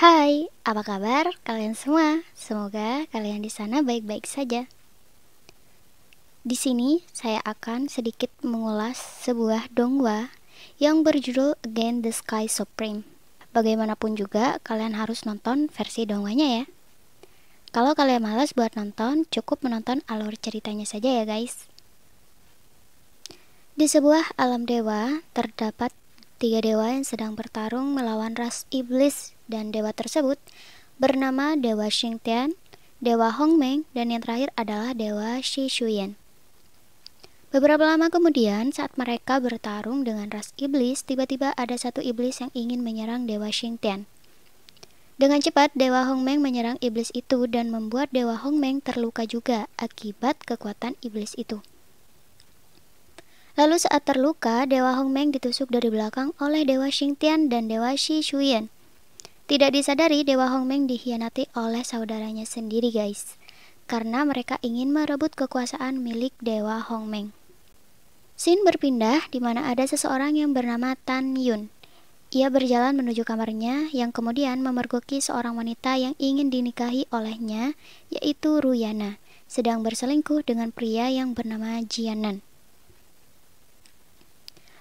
Hai, apa kabar kalian semua? Semoga kalian di sana baik-baik saja. Di sini saya akan sedikit mengulas sebuah dongwa yang berjudul Against the Sky Supreme. Bagaimanapun juga kalian harus nonton versi dongwanya ya. Kalau kalian malas buat nonton, cukup menonton alur ceritanya saja ya guys. Di sebuah alam dewa, terdapat 3 dewa yang sedang bertarung melawan ras iblis, dan dewa tersebut bernama Dewa Xingtian, Dewa Hongmeng, dan yang terakhir adalah Dewa Shi Shuyan. Beberapa lama kemudian, saat mereka bertarung dengan ras iblis, tiba-tiba ada satu iblis yang ingin menyerang Dewa Xingtian. Dengan cepat, Dewa Hongmeng menyerang iblis itu dan membuat Dewa Hongmeng terluka juga akibat kekuatan iblis itu. Lalu saat terluka, Dewa Hongmeng ditusuk dari belakang oleh Dewa Xingtian dan Dewa Shi Shuyan. Tidak disadari, Dewa Hongmeng dikhianati oleh saudaranya sendiri guys, karena mereka ingin merebut kekuasaan milik Dewa Hongmeng. Scene berpindah di mana ada seseorang yang bernama Tan Yun. Ia berjalan menuju kamarnya yang kemudian memergoki seorang wanita yang ingin dinikahi olehnya, yaitu Ruyana, sedang berselingkuh dengan pria yang bernama Jianan.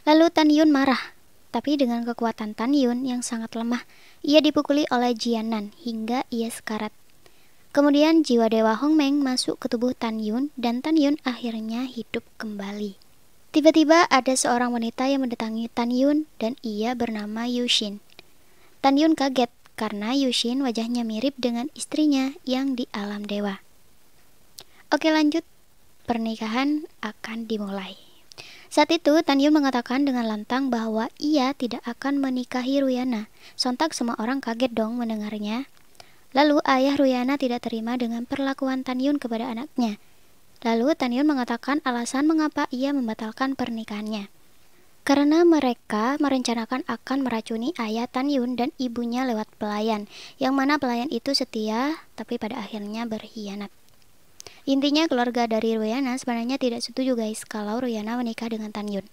Lalu Tan Yun marah, tapi dengan kekuatan Tan Yun yang sangat lemah, ia dipukuli oleh Jianan hingga ia sekarat. Kemudian jiwa Dewa Hongmeng masuk ke tubuh Tan Yun dan Tan Yun akhirnya hidup kembali. Tiba-tiba ada seorang wanita yang mendatangi Tan Yun dan ia bernama Yushin. Tan Yun kaget karena Yushin wajahnya mirip dengan istrinya yang di alam dewa. Oke lanjut, pernikahan akan dimulai. Saat itu, Tan Yun mengatakan dengan lantang bahwa ia tidak akan menikahi Ruyana. Sontak semua orang kaget dong mendengarnya. Lalu ayah Ruyana tidak terima dengan perlakuan Tan Yun kepada anaknya. Lalu Tan Yun mengatakan alasan mengapa ia membatalkan pernikahannya. Karena mereka merencanakan akan meracuni ayah Tan Yun dan ibunya lewat pelayan, yang mana pelayan itu setia tapi pada akhirnya berkhianat. Intinya keluarga dari Ruyana sebenarnya tidak setuju guys kalau Ruyana menikah dengan Tan Yun,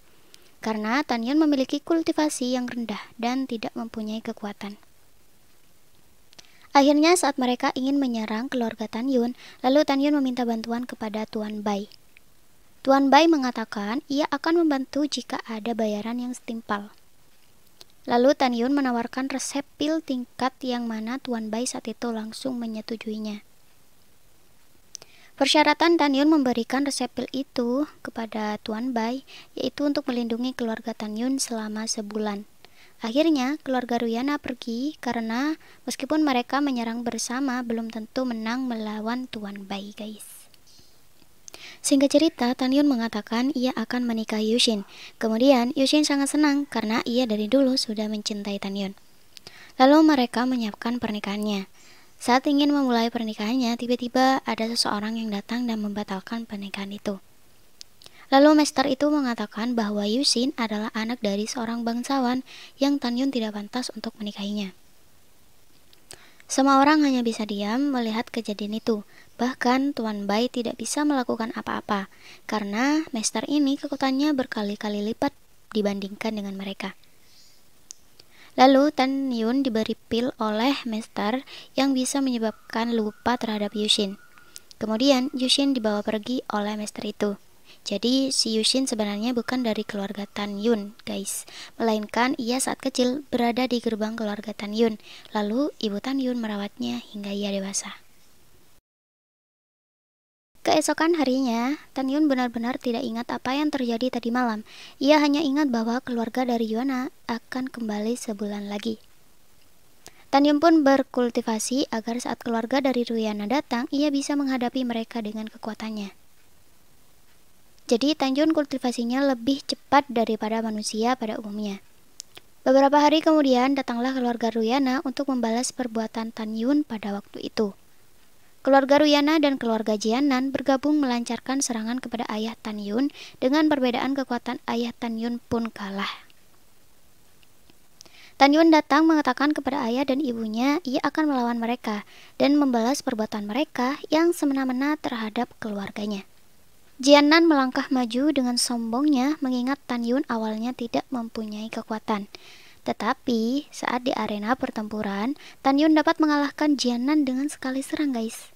karena Tan Yun memiliki kultivasi yang rendah dan tidak mempunyai kekuatan. Akhirnya saat mereka ingin menyerang keluarga Tan Yun, lalu Tan Yun meminta bantuan kepada Tuan Bai. Tuan Bai mengatakan ia akan membantu jika ada bayaran yang setimpal. Lalu Tan Yun menawarkan resep pil tingkat yang mana Tuan Bai saat itu langsung menyetujuinya. Persyaratan Tan Yun memberikan resep pil itu kepada Tuan Bai, yaitu untuk melindungi keluarga Tan Yun selama sebulan. Akhirnya, keluarga Ruyana pergi karena meskipun mereka menyerang bersama, belum tentu menang melawan Tuan Bai, guys. Singkat cerita, Tan Yun mengatakan ia akan menikahi Yushin. Kemudian, Yushin sangat senang karena ia dari dulu sudah mencintai Tan Yun. Lalu mereka menyiapkan pernikahannya. Saat ingin memulai pernikahannya, tiba-tiba ada seseorang yang datang dan membatalkan pernikahan itu. Lalu Master itu mengatakan bahwa Yushin adalah anak dari seorang bangsawan yang Tan Yun tidak pantas untuk menikahinya. Semua orang hanya bisa diam melihat kejadian itu. Bahkan Tuan Bai tidak bisa melakukan apa-apa, karena Master ini kekuatannya berkali-kali lipat dibandingkan dengan mereka. Lalu Tan Yun diberi pil oleh Master yang bisa menyebabkan lupa terhadap Yushin. Kemudian Yushin dibawa pergi oleh Master itu. Jadi si Yushin sebenarnya bukan dari keluarga Tan Yun guys, melainkan ia saat kecil berada di gerbang keluarga Tan Yun. Lalu ibu Tan Yun merawatnya hingga ia dewasa. Keesokan harinya, Tan Yun benar-benar tidak ingat apa yang terjadi tadi malam. Ia hanya ingat bahwa keluarga dari Yuana akan kembali sebulan lagi. Tan Yun pun berkultivasi agar saat keluarga dari Ruyana datang, ia bisa menghadapi mereka dengan kekuatannya. Jadi Tan Yun kultivasinya lebih cepat daripada manusia pada umumnya. Beberapa hari kemudian datanglah keluarga Ruyana untuk membalas perbuatan Tan Yun pada waktu itu. Keluarga Ruyana dan keluarga Jianan bergabung melancarkan serangan kepada ayah Tan Yun. Dengan perbedaan kekuatan, ayah Tan Yun pun kalah. Tan Yun datang mengatakan kepada ayah dan ibunya ia akan melawan mereka dan membalas perbuatan mereka yang semena-mena terhadap keluarganya. Jianan melangkah maju dengan sombongnya mengingat Tan Yun awalnya tidak mempunyai kekuatan. Tetapi saat di arena pertempuran, Tan Yun dapat mengalahkan Jianan dengan sekali serang, guys.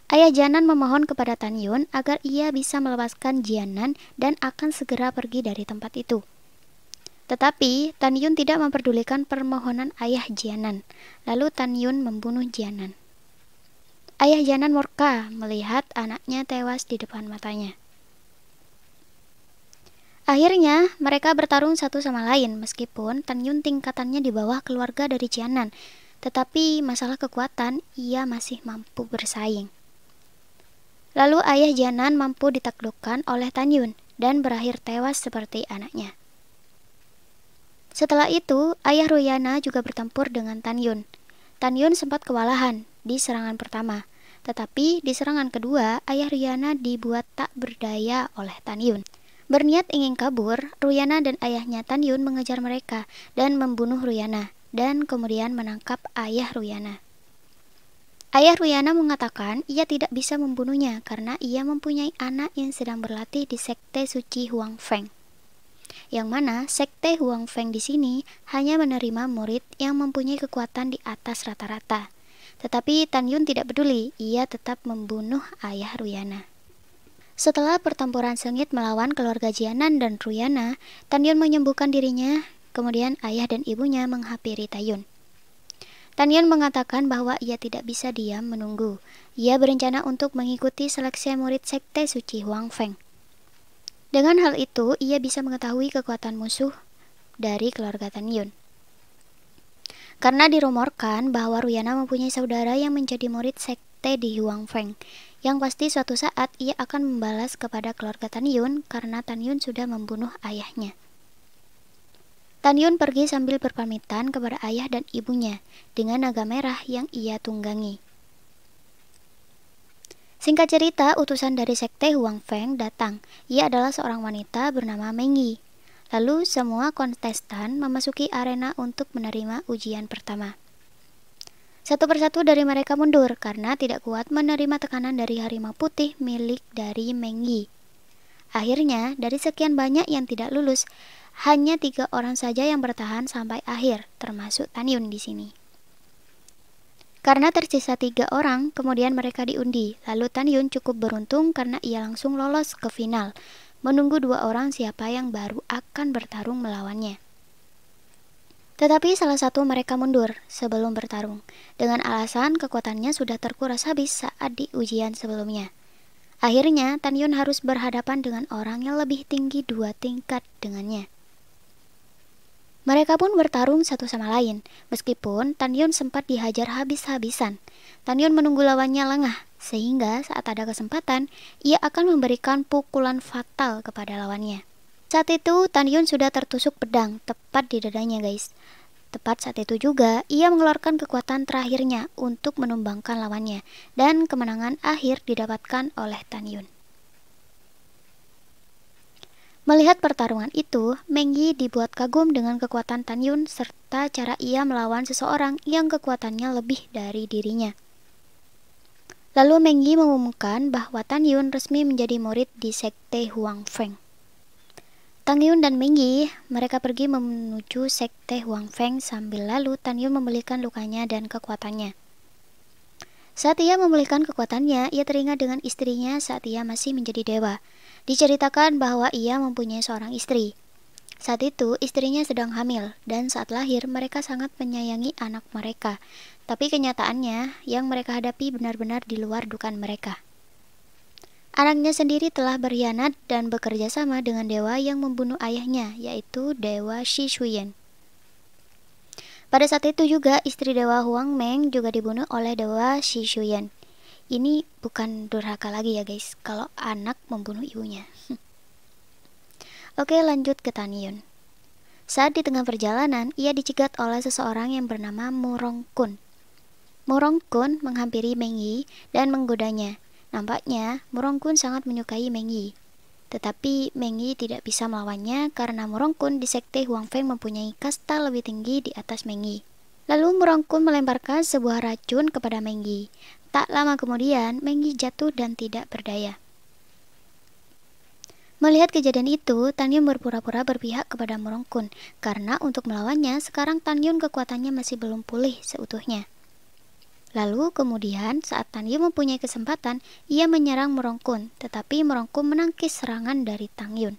Ayah Jianan memohon kepada Tan Yun agar ia bisa melepaskan Jianan dan akan segera pergi dari tempat itu. Tetapi Tan Yun tidak memperdulikan permohonan ayah Jianan. Lalu Tan Yun membunuh Jianan. Ayah Jianan murka melihat anaknya tewas di depan matanya. Akhirnya, mereka bertarung satu sama lain meskipun Tan Yun tingkatannya di bawah keluarga dari Jianan, tetapi masalah kekuatan, ia masih mampu bersaing. Lalu ayah Jianan mampu ditaklukkan oleh Tan Yun dan berakhir tewas seperti anaknya. Setelah itu, ayah Ruyana juga bertempur dengan Tan Yun. Tan Yun sempat kewalahan di serangan pertama, tetapi di serangan kedua, ayah Ruyana dibuat tak berdaya oleh Tan Yun. Berniat ingin kabur, Ruyana dan ayahnya Tan Yun mengejar mereka dan membunuh Ruyana, dan kemudian menangkap ayah Ruyana. Ayah Ruyana mengatakan ia tidak bisa membunuhnya karena ia mempunyai anak yang sedang berlatih di sekte suci Huang Feng. Yang mana sekte Huang Feng di sini hanya menerima murid yang mempunyai kekuatan di atas rata-rata. Tetapi Tan Yun tidak peduli, ia tetap membunuh ayah Ruyana. Setelah pertempuran sengit melawan keluarga Jianan dan Ruyana, Tan Yun menyembuhkan dirinya, kemudian ayah dan ibunya menghampiri Tan Yun. Tan Yun mengatakan bahwa ia tidak bisa diam menunggu. Ia berencana untuk mengikuti seleksi murid sekte suci Huang Feng. Dengan hal itu, ia bisa mengetahui kekuatan musuh dari keluarga Tan Yun. Karena dirumorkan bahwa Ruyana mempunyai saudara yang menjadi murid sekte di Huang Feng, yang pasti suatu saat ia akan membalas kepada keluarga Tan Yun karena Tan Yun sudah membunuh ayahnya. Tan Yun pergi sambil berpamitan kepada ayah dan ibunya dengan naga merah yang ia tunggangi. Singkat cerita, utusan dari sekte Huang Feng datang. Ia adalah seorang wanita bernama Meng Yi. Lalu semua kontestan memasuki arena untuk menerima ujian pertama. Satu persatu dari mereka mundur karena tidak kuat menerima tekanan dari harimau putih milik dari Meng Yi. Akhirnya, dari sekian banyak yang tidak lulus, hanya 3 orang saja yang bertahan sampai akhir, termasuk Tan Yun di sini. Karena tersisa 3 orang, kemudian mereka diundi. Lalu Tan Yun cukup beruntung karena ia langsung lolos ke final, menunggu 2 orang siapa yang baru akan bertarung melawannya. Tetapi salah satu mereka mundur sebelum bertarung, dengan alasan kekuatannya sudah terkuras habis saat di ujian sebelumnya. Akhirnya, Tan Yun harus berhadapan dengan orang yang lebih tinggi 2 tingkat dengannya. Mereka pun bertarung satu sama lain, meskipun Tan Yun sempat dihajar habis-habisan. Tan Yun menunggu lawannya lengah, sehingga saat ada kesempatan, ia akan memberikan pukulan fatal kepada lawannya. Saat itu, Tan Yun sudah tertusuk pedang tepat di dadanya, guys. Tepat saat itu juga, ia mengeluarkan kekuatan terakhirnya untuk menumbangkan lawannya, dan kemenangan akhir didapatkan oleh Tan Yun. Melihat pertarungan itu, Meng Yi dibuat kagum dengan kekuatan Tan Yun serta cara ia melawan seseorang yang kekuatannya lebih dari dirinya. Lalu Meng Yi mengumumkan bahwa Tan Yun resmi menjadi murid di sekte Huang Feng. Tan Yun dan Meng Yi, mereka pergi menuju sekte Huang Feng sambil lalu Tan Yun memulihkan lukanya dan kekuatannya. Saat ia memulihkan kekuatannya, ia teringat dengan istrinya saat ia masih menjadi dewa. Diceritakan bahwa ia mempunyai seorang istri. Saat itu, istrinya sedang hamil, dan saat lahir mereka sangat menyayangi anak mereka. Tapi kenyataannya, yang mereka hadapi benar-benar di luar dugaan mereka. Anaknya sendiri telah berkhianat dan bekerja sama dengan dewa yang membunuh ayahnya, yaitu Dewa Shi Shuyan. Pada saat itu juga, istri Dewa Huang Meng juga dibunuh oleh Dewa Shi Shuyan. Ini bukan durhaka lagi ya guys, kalau anak membunuh ibunya. Oke, lanjut ke Tan Yun. Saat di tengah perjalanan, ia dicegat oleh seseorang yang bernama Murong Kun. Murong Kun menghampiri Meng Yi dan menggodanya. Nampaknya, Murong Kun sangat menyukai Meng Yi. Tetapi Meng Yi tidak bisa melawannya karena Murong Kun di sekte Huang Feng mempunyai kasta lebih tinggi di atas Meng Yi. Lalu Murong Kun melemparkan sebuah racun kepada Meng Yi. Tak lama kemudian, Meng Yi jatuh dan tidak berdaya. Melihat kejadian itu, Tan Yun berpura-pura berpihak kepada Morongkun, karena untuk melawannya, sekarang Tan Yun kekuatannya masih belum pulih seutuhnya. Lalu kemudian saat Tan Yun mempunyai kesempatan, ia menyerang Morongkun, tetapi Morongkun menangkis serangan dari Tan Yun.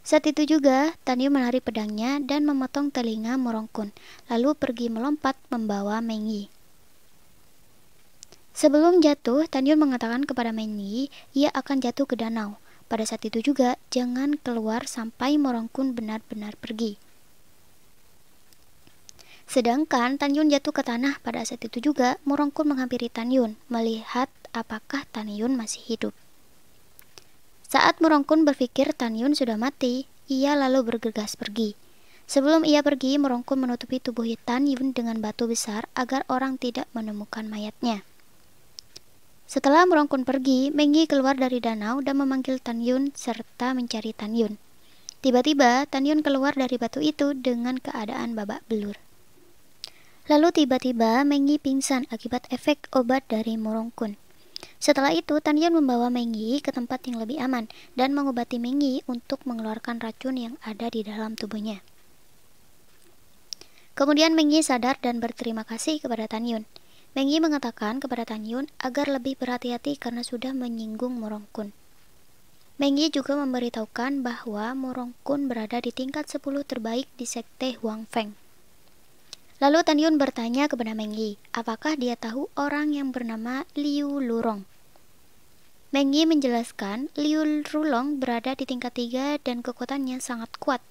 Saat itu juga, Tan Yun menarik pedangnya dan memotong telinga Morongkun, lalu pergi melompat membawa Meng Yi. Sebelum jatuh, Tan Yun mengatakan kepada Meng Yi, ia akan jatuh ke danau. Pada saat itu juga, jangan keluar sampai Morongkun benar-benar pergi. Sedangkan Tan Yun jatuh ke tanah pada saat itu juga, Morongkun menghampiri Tan Yun, melihat apakah Tan Yun masih hidup. Saat Morongkun berpikir Tan Yun sudah mati, ia lalu bergegas pergi. Sebelum ia pergi, Morongkun menutupi tubuh Tan Yun dengan batu besar agar orang tidak menemukan mayatnya. Setelah Morongkun pergi, Meng Yi keluar dari danau dan memanggil Tan Yun serta mencari Tan Yun. Tiba-tiba, Tan Yun keluar dari batu itu dengan keadaan babak belur. Lalu tiba-tiba Meng Yi pingsan akibat efek obat dari Morongkun. Setelah itu, Tan Yun membawa Meng Yi ke tempat yang lebih aman dan mengobati Meng Yi untuk mengeluarkan racun yang ada di dalam tubuhnya. Kemudian Meng Yi sadar dan berterima kasih kepada Tan Yun. Meng Yi mengatakan kepada Tan Yun agar lebih berhati-hati karena sudah menyinggung Morongkun. Meng Yi juga memberitahukan bahwa Morongkun berada di tingkat 10 terbaik di sekte Huang Feng. Lalu Tan Yun bertanya kepada Meng Yi, apakah dia tahu orang yang bernama Liu Lurong. Meng Yi menjelaskan Liu Lurong berada di tingkat 3 dan kekuatannya sangat kuat.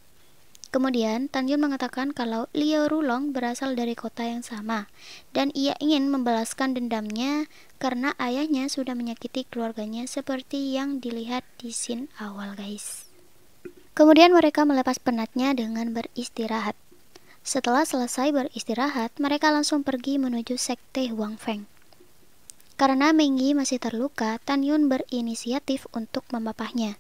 Kemudian Tan Yun mengatakan kalau Liu Lurong berasal dari kota yang sama dan ia ingin membalaskan dendamnya karena ayahnya sudah menyakiti keluarganya seperti yang dilihat di scene awal, guys. Kemudian mereka melepas penatnya dengan beristirahat. Setelah selesai beristirahat, mereka langsung pergi menuju sekte Huang Feng. Karena Meng Yi masih terluka, Tan Yun berinisiatif untuk memapahnya.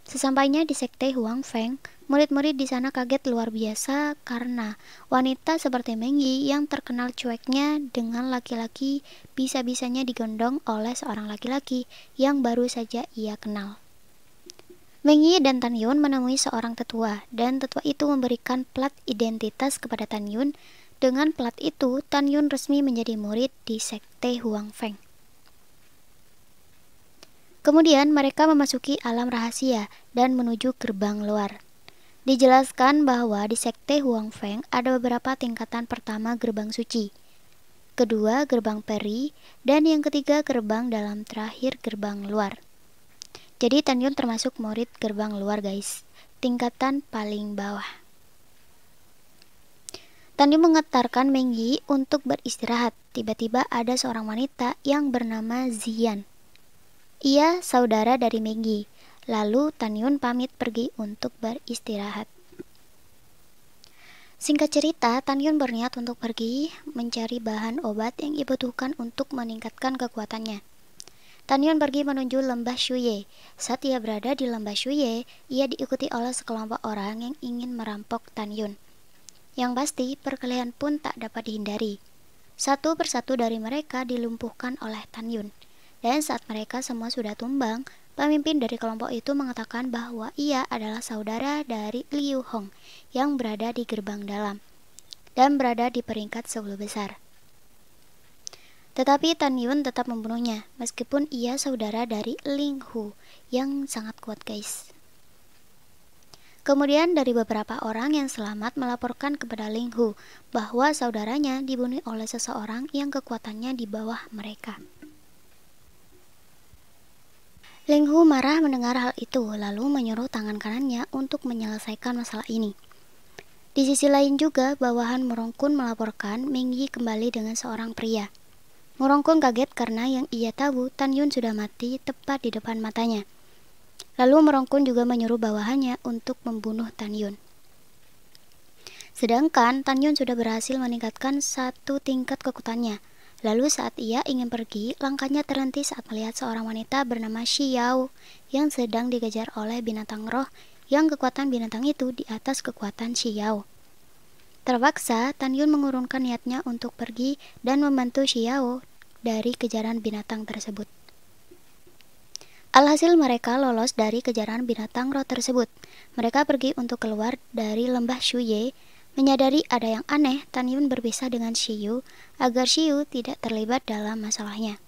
Sesampainya di sekte Huang Feng, murid-murid di sana kaget luar biasa karena wanita seperti Meng Yi yang terkenal cueknya dengan laki-laki bisa-bisanya digondong oleh seorang laki-laki yang baru saja ia kenal. Meng Yi dan Tan Yun menemui seorang tetua, dan tetua itu memberikan plat identitas kepada Tan Yun. Dengan plat itu, Tan Yun resmi menjadi murid di sekte Huang Feng. Kemudian mereka memasuki alam rahasia dan menuju gerbang luar. Dijelaskan bahwa di sekte Huang Feng ada beberapa tingkatan. Pertama gerbang suci, kedua gerbang peri, dan yang ketiga gerbang dalam, terakhir gerbang luar. Jadi Tan Yun termasuk murid gerbang luar, guys, tingkatan paling bawah. Tan Yun mengetarkan Meng Yi untuk beristirahat. Tiba-tiba ada seorang wanita yang bernama Zian. Ia saudara dari Meng Yi. Lalu Tan Yun pamit pergi untuk beristirahat. Singkat cerita, Tan Yun berniat untuk pergi mencari bahan obat yang dibutuhkan untuk meningkatkan kekuatannya. Tan Yun pergi menuju lembah Shuye. Saat ia berada di lembah Shuye, ia diikuti oleh sekelompok orang yang ingin merampok Tan Yun. Yang pasti, perkelahian pun tak dapat dihindari. Satu persatu dari mereka dilumpuhkan oleh Tan Yun. Dan saat mereka semua sudah tumbang, pemimpin dari kelompok itu mengatakan bahwa ia adalah saudara dari Liu Hong yang berada di gerbang dalam dan berada di peringkat 10 besar. Tetapi Tan Yun tetap membunuhnya, meskipun ia saudara dari Ling Hu yang sangat kuat, guys. Kemudian dari beberapa orang yang selamat melaporkan kepada Ling Hu bahwa saudaranya dibunuh oleh seseorang yang kekuatannya di bawah mereka. Ling Hu marah mendengar hal itu, lalu menyuruh tangan kanannya untuk menyelesaikan masalah ini. Di sisi lain juga, bawahan Morongkun melaporkan Meng Yi kembali dengan seorang pria. Morongkun kaget karena yang ia tahu Tan Yun sudah mati tepat di depan matanya. Lalu Morongkun juga menyuruh bawahannya untuk membunuh Tan Yun. Sedangkan Tan Yun sudah berhasil meningkatkan 1 tingkat kekuatannya. Lalu saat ia ingin pergi, langkahnya terhenti saat melihat seorang wanita bernama Xiao yang sedang dikejar oleh binatang roh yang kekuatan binatang itu di atas kekuatan Xiao. Terpaksa, Tan Yun mengurungkan niatnya untuk pergi dan membantu Xiao dari kejaran binatang tersebut. Alhasil mereka lolos dari kejaran binatang roh tersebut. Mereka pergi untuk keluar dari lembah Shuye. Menyadari ada yang aneh, Tan Yun berpisah dengan Shiyu agar Shiyu tidak terlibat dalam masalahnya.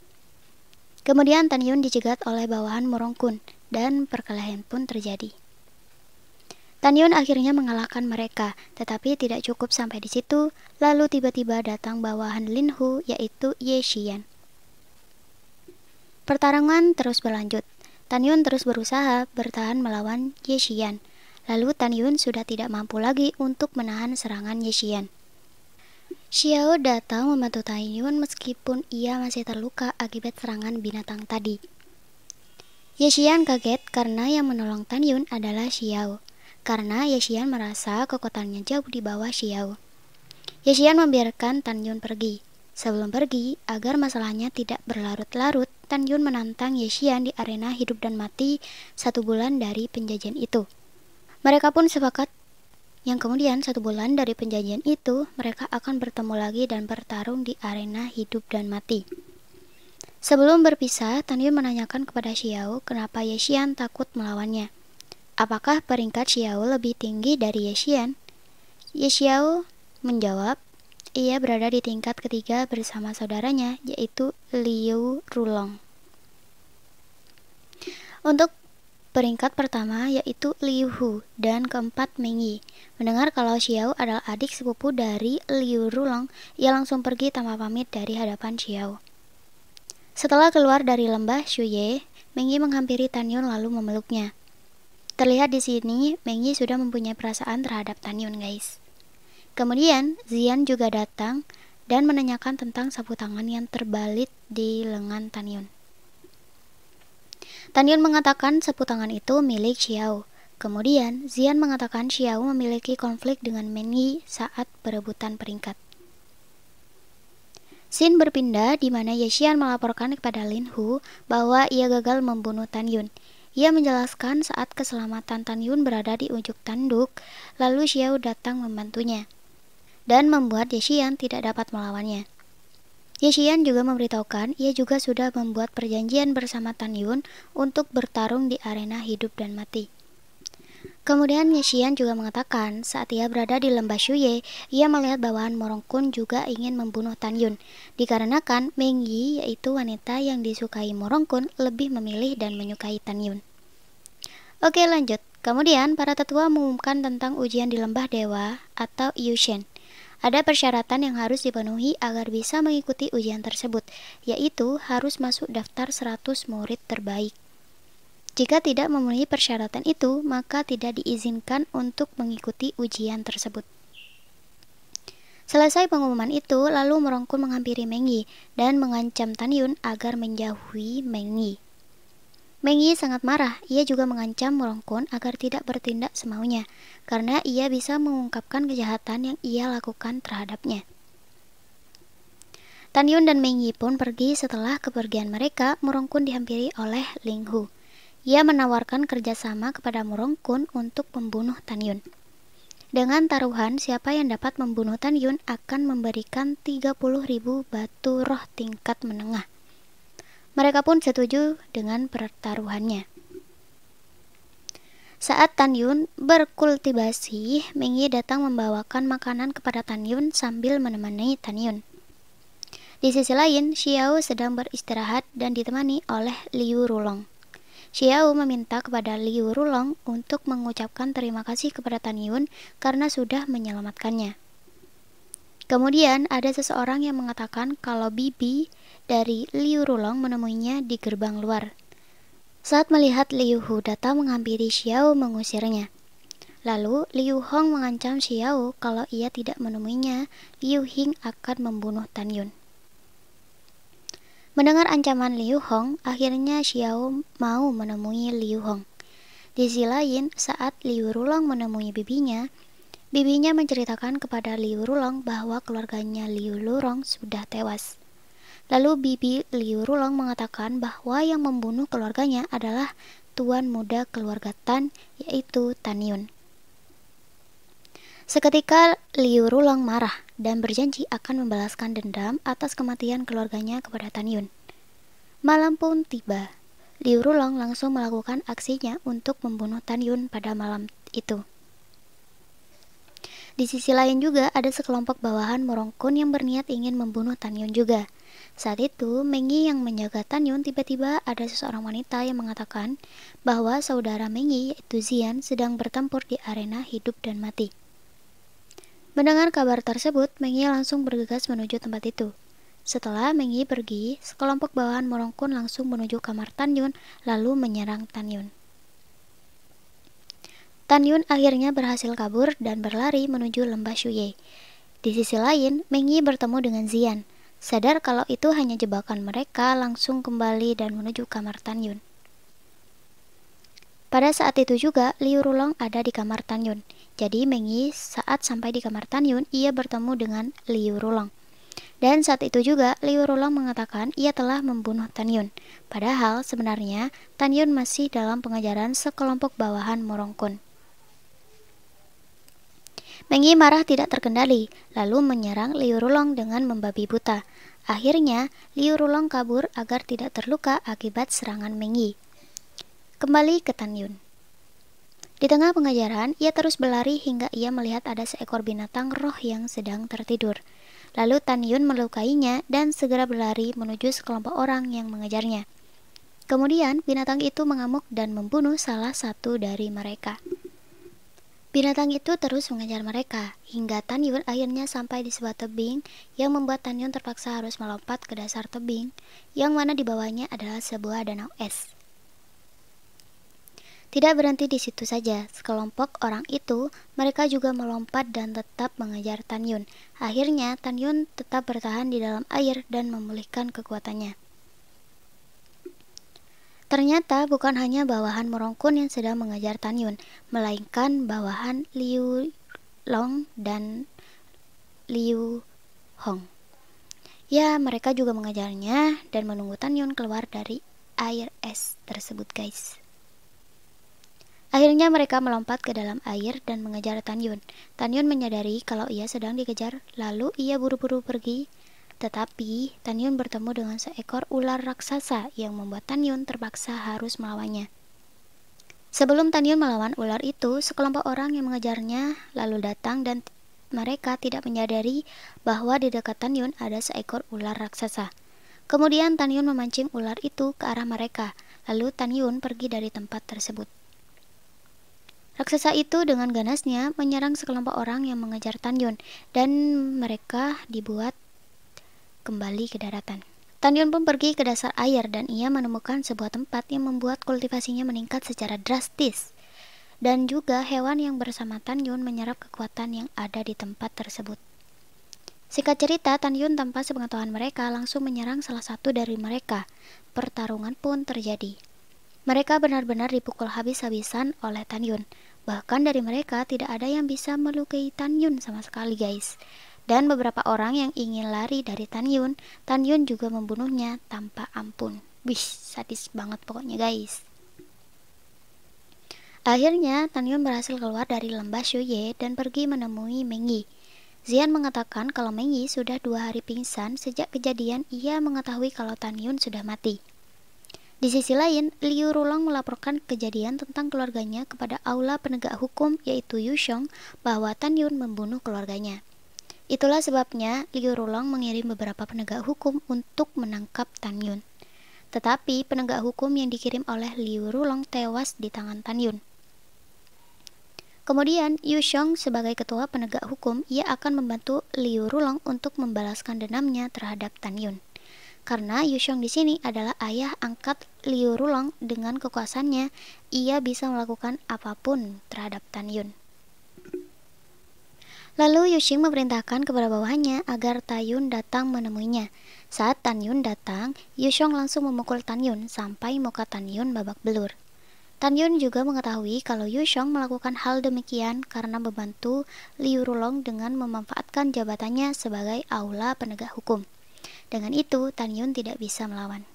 Kemudian Tan Yun dicegat oleh bawahan Morongkun dan perkelahian pun terjadi. Tan Yun akhirnya mengalahkan mereka, tetapi tidak cukup sampai di situ. Lalu tiba-tiba datang bawahan Lin Hu, yaitu Ye Xian. Pertarungan terus berlanjut. Tan Yun terus berusaha bertahan melawan Ye Xian. Lalu Tan Yun sudah tidak mampu lagi untuk menahan serangan Ye Xian. Xiao datang membantu Tan Yun meskipun ia masih terluka akibat serangan binatang tadi. Ye Xian kaget karena yang menolong Tan Yun adalah Xiao. Karena Ye Xian merasa kekuatannya jauh di bawah Xiao. Ye Xian membiarkan Tan Yun pergi. Sebelum pergi, agar masalahnya tidak berlarut-larut, Tan Yun menantang Ye Xian di arena hidup dan mati 1 bulan dari penjajian itu. Mereka pun sepakat yang kemudian 1 bulan dari penjajian itu, mereka akan bertemu lagi dan bertarung di arena hidup dan mati. Sebelum berpisah, Tan Yun menanyakan kepada Xiao kenapa Ye Xian takut melawannya. Apakah peringkat Xiao lebih tinggi dari Ye Xian? Ye Xiao menjawab, ia berada di tingkat ketiga bersama saudaranya, yaitu Liu Rulong. Untuk peringkat pertama yaitu Liu Hu dan keempat Meng Yi. Mendengar kalau Xiao adalah adik sepupu dari Liu Rulong, ia langsung pergi tanpa pamit dari hadapan Xiao. Setelah keluar dari lembah Shuye, Meng Yi menghampiri Tan Yun lalu memeluknya. Terlihat di sini, Meng Yi sudah mempunyai perasaan terhadap Tan Yun, guys. Kemudian, Zian juga datang dan menanyakan tentang sapu tangan yang terbalit di lengan Tan Yun. Tan Yun mengatakan sapu tangan itu milik Xiao. Kemudian, Zian mengatakan Xiao memiliki konflik dengan Meng Yi saat perebutan peringkat. Scene berpindah di mana Ye Xian melaporkan kepada Lin Hu bahwa ia gagal membunuh Tan Yun. Ia menjelaskan saat keselamatan Tan Yun berada di ujung tanduk, lalu Xiao datang membantunya dan membuat Ye Xian tidak dapat melawannya. Ye Xian juga memberitahukan ia juga sudah membuat perjanjian bersama Tan Yun untuk bertarung di arena hidup dan mati. Kemudian Ye Xian juga mengatakan saat ia berada di lembah Shuye, ia melihat bawahan Morongkun juga ingin membunuh Tan Yun. Dikarenakan Meng Yi, yaitu wanita yang disukai Morongkun, lebih memilih dan menyukai Tan Yun. Oke, lanjut. Kemudian para tetua mengumumkan tentang ujian di lembah dewa atau Yushen. Ada persyaratan yang harus dipenuhi agar bisa mengikuti ujian tersebut, yaitu harus masuk daftar 100 murid terbaik. Jika tidak memenuhi persyaratan itu, maka tidak diizinkan untuk mengikuti ujian tersebut. Selesai pengumuman itu, lalu Morongkun menghampiri Meng Yi dan mengancam Tan Yun agar menjauhi Meng Yi. Meng Yi sangat marah, ia juga mengancam Morongkun agar tidak bertindak semaunya, karena ia bisa mengungkapkan kejahatan yang ia lakukan terhadapnya. Tan Yun dan Meng Yi pun pergi. Setelah kepergian mereka, Morongkun dihampiri oleh Ling Hu. Ia menawarkan kerjasama kepada Morongkun untuk membunuh Tan Yun. Dengan taruhan siapa yang dapat membunuh Tan Yun akan memberikan 30.000 batu roh tingkat menengah. Mereka pun setuju dengan pertaruhannya. Saat Tan Yun berkultivasi, Meng Yi datang membawakan makanan kepada Tan Yun sambil menemani Tan Yun. Di sisi lain, Xiao sedang beristirahat dan ditemani oleh Liu Rulong. Xiao meminta kepada Liu Rulong untuk mengucapkan terima kasih kepada Tan Yun karena sudah menyelamatkannya. Kemudian ada seseorang yang mengatakan kalau bibi dari Liu Rulong menemuinya di gerbang luar. Saat melihat Liu Hu datang menghampiri Xiao mengusirnya. Lalu Liu Hong mengancam Xiao kalau ia tidak menemuinya, Liu Hing akan membunuh Tan Yun. Mendengar ancaman Liu Hong, akhirnya Xiao mau menemui Liu Hong. Di sisi lain, saat Liu Rulong menemui bibinya menceritakan kepada Liu Rulong bahwa keluarganya Liu Rulong sudah tewas. Lalu bibi Liu Rulong mengatakan bahwa yang membunuh keluarganya adalah tuan muda keluarga Tan, yaitu Tan Yun. Seketika Liu Rulong marah dan berjanji akan membalaskan dendam atas kematian keluarganya kepada Tan Yun. Malam pun tiba. Liu Rulong langsung melakukan aksinya untuk membunuh Tan Yun pada malam itu. Di sisi lain juga ada sekelompok bawahan Morongkun yang berniat ingin membunuh Tan Yun juga. Saat itu, Meng Yi yang menjaga Tan Yun tiba-tiba ada seseorang wanita yang mengatakan bahwa saudara Meng Yi yaitu Xian sedang bertempur di arena hidup dan mati. Mendengar kabar tersebut, Meng Yi langsung bergegas menuju tempat itu. Setelah Meng Yi pergi, sekelompok bawahan Morongkun langsung menuju kamar Tan Yun lalu menyerang Tan Yun. Tan Yun akhirnya berhasil kabur dan berlari menuju lembah Shuye. Di sisi lain, Meng Yi bertemu dengan Xian. Sadar kalau itu hanya jebakan mereka, langsung kembali dan menuju kamar Tan Yun. Pada saat itu juga, Liu Rulong ada di kamar Tan Yun. Jadi Meng Yi saat sampai di kamar Tan Yun, ia bertemu dengan Liu Rulong. Dan saat itu juga, Liu Rulong mengatakan ia telah membunuh Tan Yun. Padahal sebenarnya, Tan Yun masih dalam pengejaran sekelompok bawahan Morongkun. Meng Yi marah tidak terkendali, lalu menyerang Liu Rulong dengan membabi buta. Akhirnya, Liu Rulong kabur agar tidak terluka akibat serangan Meng Yi. Kembali ke Tan Yun. Di tengah pengejaran, ia terus berlari hingga ia melihat ada seekor binatang roh yang sedang tertidur. Lalu Tan Yun melukainya dan segera berlari menuju sekelompok orang yang mengejarnya. Kemudian, binatang itu mengamuk dan membunuh salah satu dari mereka. Binatang itu terus mengejar mereka, hingga Tan Yun akhirnya sampai di sebuah tebing yang membuat Tan Yun terpaksa harus melompat ke dasar tebing, yang mana di bawahnya adalah sebuah danau es. Tidak berhenti di situ saja, sekelompok orang itu, mereka juga melompat dan tetap mengejar Tan Yun. Akhirnya, Tan Yun tetap bertahan di dalam air dan memulihkan kekuatannya. Ternyata bukan hanya bawahan Morongkun yang sedang mengejar Tan Yun, melainkan bawahan Liu Long dan Liu Hong. Ya, mereka juga mengejarnya dan menunggu Tan Yun keluar dari air es tersebut, guys. Akhirnya mereka melompat ke dalam air dan mengejar Tan Yun. Tan Yun menyadari kalau ia sedang dikejar, lalu ia buru-buru pergi. Tetapi, Tan Yun bertemu dengan seekor ular raksasa yang membuat Tan Yun terpaksa harus melawannya. Sebelum Tan Yun melawan ular itu, sekelompok orang yang mengejarnya lalu datang dan mereka tidak menyadari bahwa di dekat Tan Yun ada seekor ular raksasa. Kemudian Tan Yun memancing ular itu ke arah mereka, lalu Tan Yun pergi dari tempat tersebut. Raksasa itu dengan ganasnya menyerang sekelompok orang yang mengejar Tan Yun dan mereka dibuat kembali ke daratan. Tan Yun pun pergi ke dasar air dan ia menemukan sebuah tempat yang membuat kultivasinya meningkat secara drastis. Dan juga hewan yang bersama Tan Yun menyerap kekuatan yang ada di tempat tersebut. Singkat cerita, Tan Yun tanpa sepengetahuan mereka langsung menyerang salah satu dari mereka. Pertarungan pun terjadi. Mereka benar-benar dipukul habis-habisan oleh Tan Yun. Bahkan dari mereka tidak ada yang bisa melukai Tan Yun sama sekali, guys. Dan beberapa orang yang ingin lari dari Tan Yun juga membunuhnya tanpa ampun. Wih, sadis banget pokoknya, guys. Akhirnya, Tan Yun berhasil keluar dari lembah Shuye dan pergi menemui Meng Yi. Xian mengatakan kalau Meng Yi sudah 2 hari pingsan sejak kejadian ia mengetahui kalau Tan Yun sudah mati. Di sisi lain, Liu Rulong melaporkan kejadian tentang keluarganya kepada aula penegak hukum yaitu Yushong bahwa Tan Yun membunuh keluarganya. Itulah sebabnya Liu Rulong mengirim beberapa penegak hukum untuk menangkap Tan Yun. Tetapi penegak hukum yang dikirim oleh Liu Rulong tewas di tangan Tan Yun. Kemudian Yushong sebagai ketua penegak hukum, ia akan membantu Liu Rulong untuk membalaskan dendamnya terhadap Tan Yun. Karena Yushong di sini adalah ayah angkat Liu Rulong, dengan kekuasaannya ia bisa melakukan apapun terhadap Tan Yun. Lalu Yushing memerintahkan kepada bawahannya agar Tan Yun datang menemuinya. Saat Tan Yun datang, Yushong langsung memukul Tan Yun sampai muka Tan Yun babak belur. Tan Yun juga mengetahui kalau Yushong melakukan hal demikian karena membantu Liu Rulong dengan memanfaatkan jabatannya sebagai aula penegak hukum. Dengan itu, Tan Yun tidak bisa melawan.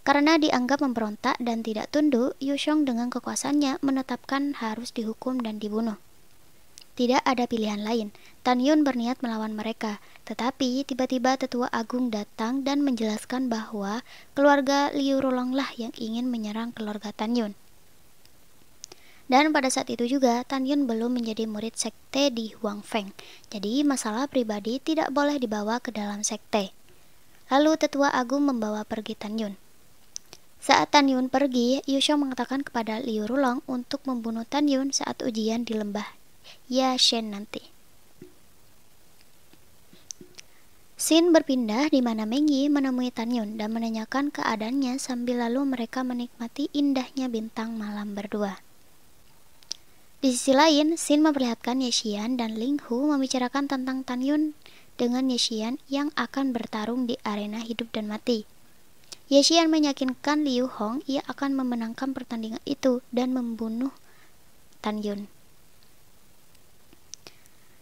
Karena dianggap memberontak dan tidak tunduk, Yushong dengan kekuasaannya menetapkan harus dihukum dan dibunuh. Tidak ada pilihan lain. Tan Yun berniat melawan mereka, tetapi tiba-tiba Tetua Agung datang dan menjelaskan bahwa keluarga Liu Rulonglah yang ingin menyerang keluarga Tan Yun. Dan pada saat itu juga Tan Yun belum menjadi murid sekte di Huang Feng. Jadi masalah pribadi tidak boleh dibawa ke dalam sekte. Lalu Tetua Agung membawa pergi Tan Yun. Saat Tan Yun pergi, Yusheng mengatakan kepada Liu Rulong untuk membunuh Tan Yun saat ujian di lembah Yashen nanti. Scene berpindah di mana Meng Yi menemui Tan Yun dan menanyakan keadaannya sambil lalu mereka menikmati indahnya bintang malam berdua. Di sisi lain, Scene memperlihatkan Ye Xian dan Ling Hu membicarakan tentang Tan Yun dengan Ye Xian yang akan bertarung di arena hidup dan mati. Ye Xian meyakinkan Liu Hong ia akan memenangkan pertandingan itu dan membunuh Tan Yun.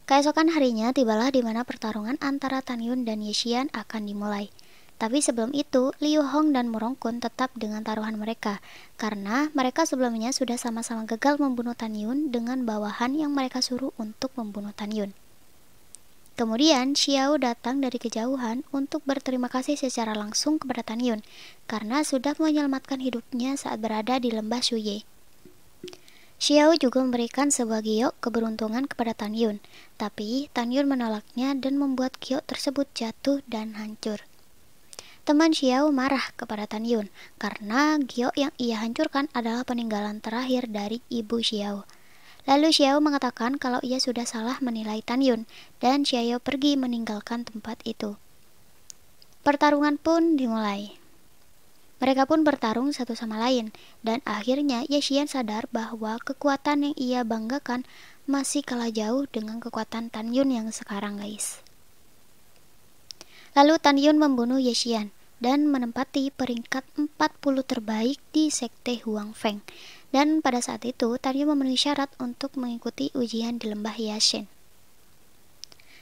Keesokan harinya tibalah di mana pertarungan antara Tan Yun dan Ye Xian akan dimulai. Tapi sebelum itu, Liu Hong dan Murongkun tetap dengan taruhan mereka, karena mereka sebelumnya sudah sama-sama gagal membunuh Tan Yun dengan bawahan yang mereka suruh untuk membunuh Tan Yun. Kemudian, Xiao datang dari kejauhan untuk berterima kasih secara langsung kepada Tan Yun, karena sudah menyelamatkan hidupnya saat berada di lembah Shuye. Xiao juga memberikan sebuah giok keberuntungan kepada Tan Yun, tapi Tan Yun menolaknya dan membuat giok tersebut jatuh dan hancur. Teman Xiao marah kepada Tan Yun karena giok yang ia hancurkan adalah peninggalan terakhir dari ibu Xiao. Lalu Xiao mengatakan kalau ia sudah salah menilai Tan Yun dan Xiao pergi meninggalkan tempat itu. Pertarungan pun dimulai. Mereka pun bertarung satu sama lain, dan akhirnya Ye Xian sadar bahwa kekuatan yang ia banggakan masih kalah jauh dengan kekuatan Tan Yun yang sekarang, guys. Lalu Tan Yun membunuh Ye Xian dan menempati peringkat 40 terbaik di sekte Huang Feng. Dan pada saat itu, Tan Yun memenuhi syarat untuk mengikuti ujian di lembah Yashen.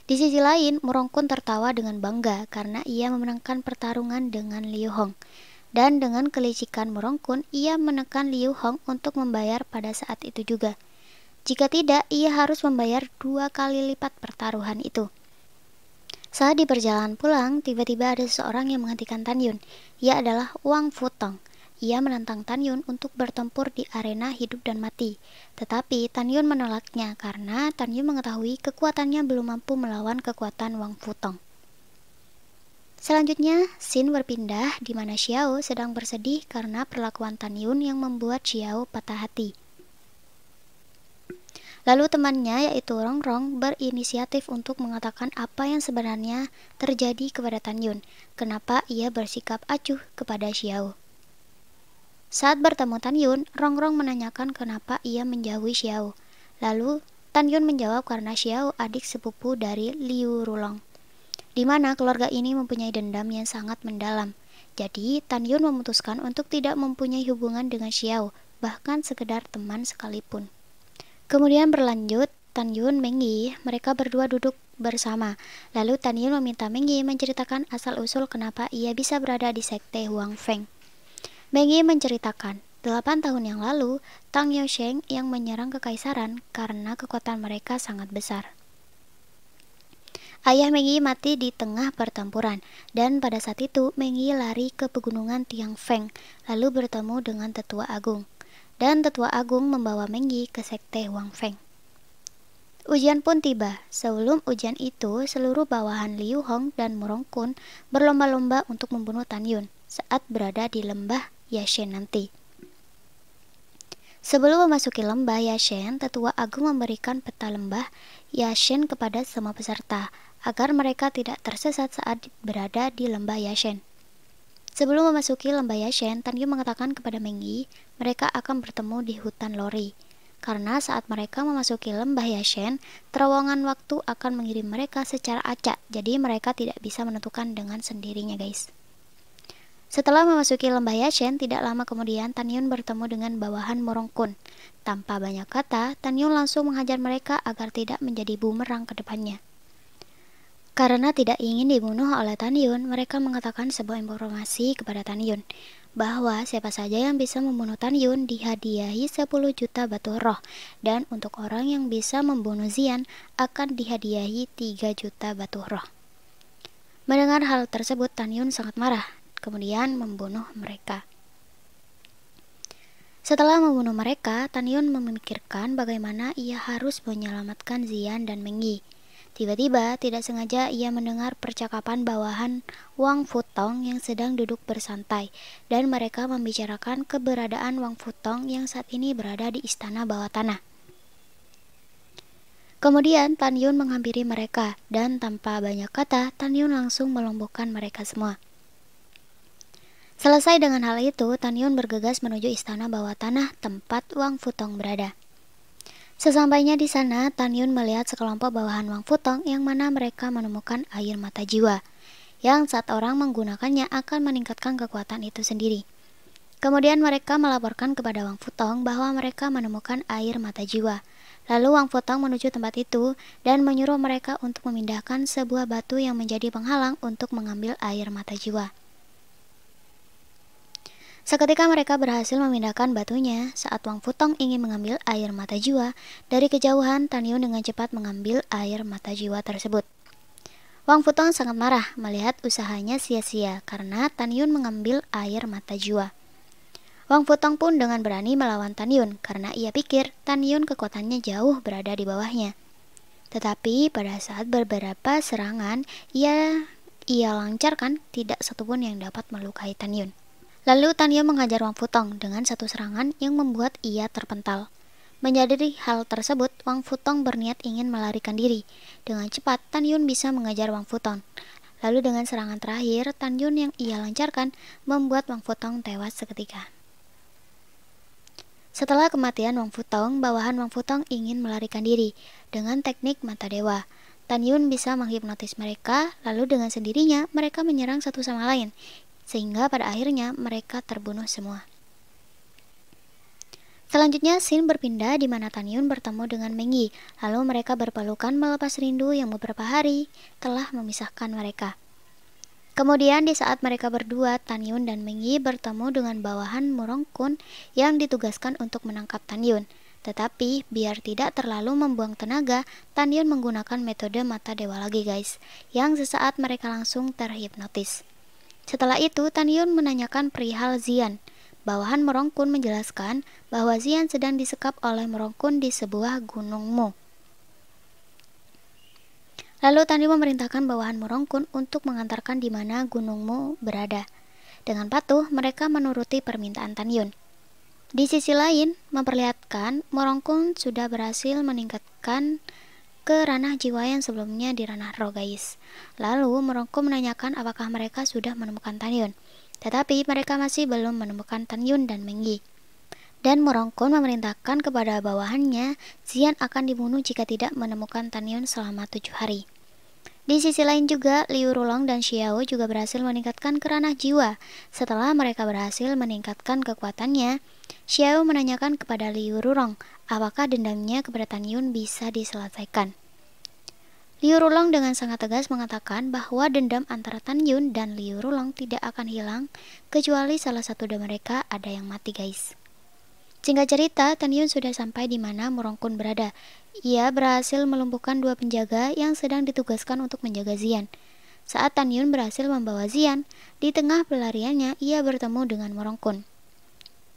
Di sisi lain, Murongkun tertawa dengan bangga karena ia memenangkan pertarungan dengan Liu Hong. Dan dengan kelicikan Murongkun, ia menekan Liu Hong untuk membayar pada saat itu juga. Jika tidak, ia harus membayar 2 kali lipat pertaruhan itu. Saat di perjalanan pulang, tiba-tiba ada seseorang yang menghentikan Tan Yun. Ia adalah Wang Futong. Ia menantang Tan Yun untuk bertempur di arena hidup dan mati. Tetapi Tan Yun menolaknya karena Tan Yun mengetahui kekuatannya belum mampu melawan kekuatan Wang Futong. Selanjutnya, scene berpindah di mana Xiao sedang bersedih karena perlakuan Tan Yun yang membuat Xiao patah hati. Lalu temannya yaitu Rongrong berinisiatif untuk mengatakan apa yang sebenarnya terjadi kepada Tan Yun, kenapa ia bersikap acuh kepada Xiao. Saat bertemu Tan Yun, Rongrong menanyakan kenapa ia menjauhi Xiao. Lalu Tan Yun menjawab karena Xiao adik sepupu dari Liu Rulong, di mana keluarga ini mempunyai dendam yang sangat mendalam. Jadi, Tan Yun memutuskan untuk tidak mempunyai hubungan dengan Xiao, bahkan sekedar teman sekalipun. Kemudian berlanjut, Tan Yun, Meng Yi, mereka berdua duduk bersama. Lalu Tan Yun meminta Meng Yi menceritakan asal-usul kenapa ia bisa berada di sekte Huang Feng. Meng Yi menceritakan, 8 tahun yang lalu, Tang Yousheng yang menyerang kekaisaran karena kekuatan mereka sangat besar. Ayah Meng Yi mati di tengah pertempuran, dan pada saat itu Meng Yi lari ke pegunungan Tiang Feng, lalu bertemu dengan Tetua Agung. Dan Tetua Agung membawa Meng Yi ke sekte Huang Feng. Ujian pun tiba. Sebelum ujian itu, seluruh bawahan Liu Hong dan Murongkun berlomba-lomba untuk membunuh Tan Yun saat berada di lembah Yashen nanti. Sebelum memasuki lembah Yashen, Tetua Agung memberikan peta lembah Yashen kepada semua peserta, agar mereka tidak tersesat saat berada di lembah Yashen. Sebelum memasuki lembah Yashen, Tan Yun mengatakan kepada Meng Yi, mereka akan bertemu di hutan Lori. Karena saat mereka memasuki lembah Yashen, terowongan waktu akan mengirim mereka secara acak, jadi mereka tidak bisa menentukan dengan sendirinya, guys. Setelah memasuki lembah Yashen, tidak lama kemudian Tan Yun bertemu dengan bawahan Murongkun. Tanpa banyak kata, Tan Yun langsung menghajar mereka agar tidak menjadi bumerang ke depannya. Karena tidak ingin dibunuh oleh Tan Yun, mereka mengatakan sebuah informasi kepada Tan Yun. bahwa siapa saja yang bisa membunuh Tan Yun dihadiahi 10 juta batu roh, dan untuk orang yang bisa membunuh Xian akan dihadiahi 3 juta batu roh. Mendengar hal tersebut, Tan Yun sangat marah, kemudian membunuh mereka. Setelah membunuh mereka, Tan Yun memikirkan bagaimana ia harus menyelamatkan Xian dan Meng Yi. Tiba-tiba, tidak sengaja ia mendengar percakapan bawahan Wang Futong yang sedang duduk bersantai, dan mereka membicarakan keberadaan Wang Futong yang saat ini berada di istana bawah tanah. Kemudian Tan Yun menghampiri mereka, dan tanpa banyak kata, Tan Yun langsung melumpuhkan mereka semua. Selesai dengan hal itu, Tan Yun bergegas menuju istana bawah tanah tempat Wang Futong berada. Sesampainya di sana, Tan Yun melihat sekelompok bawahan Wang Futong yang mana mereka menemukan air mata jiwa, yang saat orang menggunakannya akan meningkatkan kekuatan itu sendiri. Kemudian mereka melaporkan kepada Wang Futong bahwa mereka menemukan air mata jiwa. Lalu Wang Futong menuju tempat itu dan menyuruh mereka untuk memindahkan sebuah batu yang menjadi penghalang untuk mengambil air mata jiwa. Seketika mereka berhasil memindahkan batunya. Saat Wang Futong ingin mengambil air mata jiwa, dari kejauhan Tan Yun dengan cepat mengambil air mata jiwa tersebut. Wang Futong sangat marah melihat usahanya sia-sia karena Tan Yun mengambil air mata jiwa. Wang Futong pun dengan berani melawan Tan Yun karena ia pikir Tan Yun kekuatannya jauh berada di bawahnya. Tetapi pada saat beberapa serangan ia lancarkan, tidak satupun yang dapat melukai Tan Yun. Lalu Tan Yun menghajar Wang Futong dengan satu serangan yang membuat ia terpental. Menyadari hal tersebut, Wang Futong berniat ingin melarikan diri. Dengan cepat, Tan Yun bisa mengejar Wang Futong. Lalu dengan serangan terakhir, Tan Yun yang ia lancarkan membuat Wang Futong tewas seketika. Setelah kematian Wang Futong, bawahan Wang Futong ingin melarikan diri dengan teknik mata dewa. Tan Yun bisa menghipnotis mereka, lalu dengan sendirinya mereka menyerang satu sama lain, sehingga pada akhirnya mereka terbunuh semua. Selanjutnya, scene berpindah di mana Tan Yun bertemu dengan Meng Yi, lalu mereka berpelukan melepas rindu yang beberapa hari telah memisahkan mereka. Kemudian di saat mereka berdua, Tan Yun dan Meng Yi bertemu dengan bawahan Murongkun yang ditugaskan untuk menangkap Tan Yun. Tetapi biar tidak terlalu membuang tenaga, Tan Yun menggunakan metode mata dewa lagi guys, yang sesaat mereka langsung terhipnotis. Setelah itu, Tan Yun menanyakan perihal Xian. Bawahan Murongkun menjelaskan bahwa Xian sedang disekap oleh Murongkun di sebuah gunung Mu. Lalu Tan Yun memerintahkan bawahan Murongkun untuk mengantarkan di mana gunung Mu berada. Dengan patuh, mereka menuruti permintaan Tan Yun. Di sisi lain, memperlihatkan Murongkun sudah berhasil meningkatkan ke ranah jiwa yang sebelumnya di ranah roh guys. Lalu Murongkun menanyakan apakah mereka sudah menemukan Tan Yun. Tetapi mereka masih belum menemukan Tan Yun dan Meng Yi. Dan Murongkun memerintahkan kepada bawahannya, Xian akan dibunuh jika tidak menemukan Tan Yun selama 7 hari. Di sisi lain juga, Liu Rulong dan Xiao juga berhasil meningkatkan ke ranah jiwa. Setelah mereka berhasil meningkatkan kekuatannya, Xiao menanyakan kepada Liu Rulong apakah dendamnya kepada Tan Yun bisa diselesaikan. Liu Rulong dengan sangat tegas mengatakan bahwa dendam antara Tan Yun dan Liu Rulong tidak akan hilang kecuali salah satu dari mereka ada yang mati guys. Singkat cerita, Tan Yun sudah sampai di mana Murongkun berada. Ia berhasil melumpuhkan 2 penjaga yang sedang ditugaskan untuk menjaga Xian. Saat Tan Yun berhasil membawa Xian, di tengah pelariannya ia bertemu dengan Murongkun.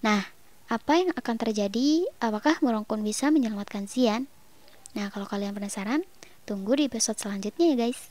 Nah, apa yang akan terjadi? Apakah Murongkun bisa menyelamatkan Xian? Nah, kalau kalian penasaran, tunggu di episode selanjutnya ya guys.